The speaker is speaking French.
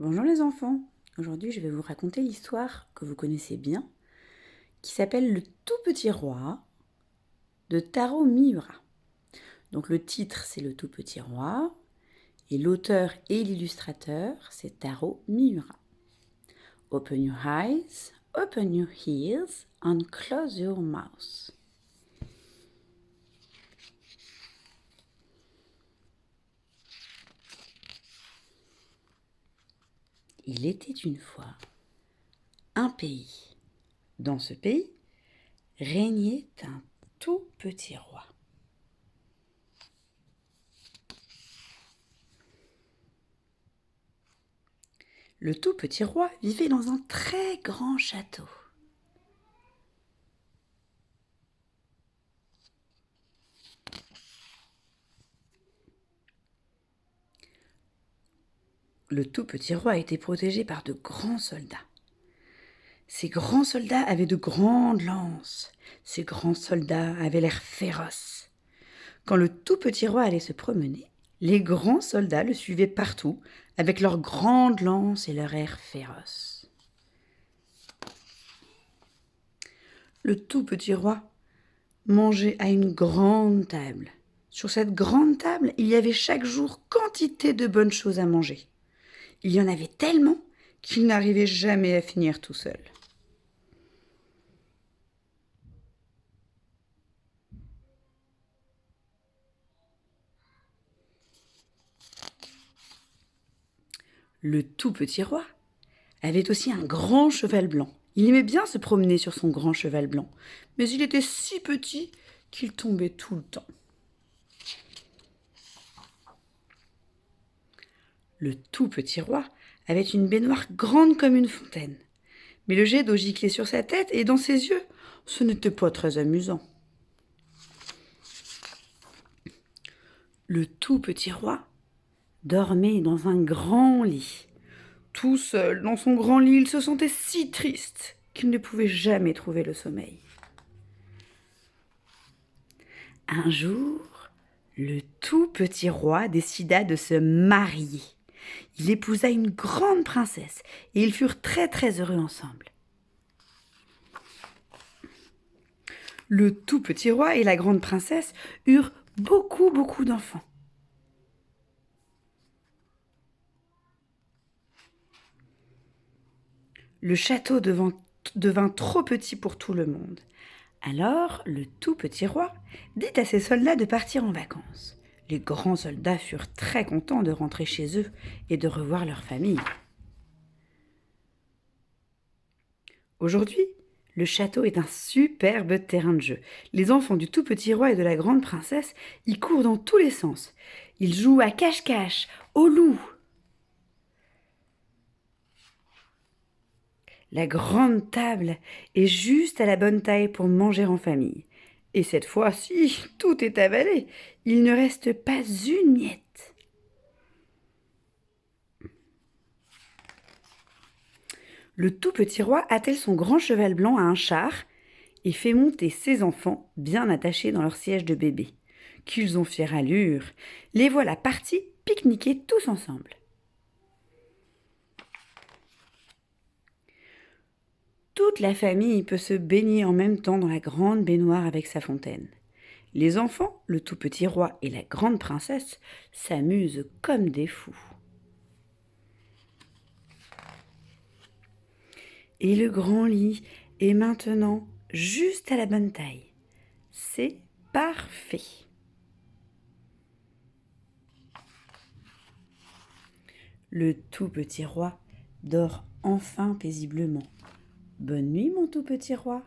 Bonjour les enfants, aujourd'hui je vais vous raconter l'histoire que vous connaissez bien, qui s'appelle Le tout petit roi de Taro Miura. Donc le titre c'est Le tout petit roi, et l'auteur et l'illustrateur c'est Taro Miura. Open your eyes, open your ears and close your mouth. Il était une fois un pays. Dans ce pays régnait un tout petit roi. Le tout petit roi vivait dans un très grand château. Le tout petit roi était protégé par de grands soldats. Ces grands soldats avaient de grandes lances. Ces grands soldats avaient l'air féroces. Quand le tout petit roi allait se promener, les grands soldats le suivaient partout avec leurs grandes lances et leur air féroce. Le tout petit roi mangeait à une grande table. Sur cette grande table, il y avait chaque jour quantité de bonnes choses à manger. Il y en avait tellement qu'il n'arrivait jamais à finir tout seul. Le tout petit roi avait aussi un grand cheval blanc. Il aimait bien se promener sur son grand cheval blanc, mais il était si petit qu'il tombait tout le temps. Le tout petit roi avait une baignoire grande comme une fontaine, mais le jet d'eau giclait sur sa tête et dans ses yeux, ce n'était pas très amusant. Le tout petit roi dormait dans un grand lit. Tout seul, dans son grand lit, il se sentait si triste qu'il ne pouvait jamais trouver le sommeil. Un jour, le tout petit roi décida de se marier. Il épousa une grande princesse et ils furent très très heureux ensemble. Le tout petit roi et la grande princesse eurent beaucoup d'enfants. Le château devint trop petit pour tout le monde. Alors le tout petit roi dit à ses soldats de partir en vacances. Les grands soldats furent très contents de rentrer chez eux et de revoir leur famille. Aujourd'hui, le château est un superbe terrain de jeu. Les enfants du tout petit roi et de la grande princesse y courent dans tous les sens. Ils jouent à cache-cache, au loup. La grande table est juste à la bonne taille pour manger en famille. Et cette fois-ci, tout est avalé. Il ne reste pas une miette. Le tout petit roi attelle son grand cheval blanc à un char et fait monter ses enfants bien attachés dans leur siège de bébé. Qu'ils ont fière allure. Les voilà partis pique-niquer tous ensemble. Toute la famille peut se baigner en même temps dans la grande baignoire avec sa fontaine. Les enfants, le tout petit roi et la grande princesse s'amusent comme des fous. Et le grand lit est maintenant juste à la bonne taille. C'est parfait. Le tout petit roi dort enfin paisiblement. Bonne nuit, mon tout petit roi.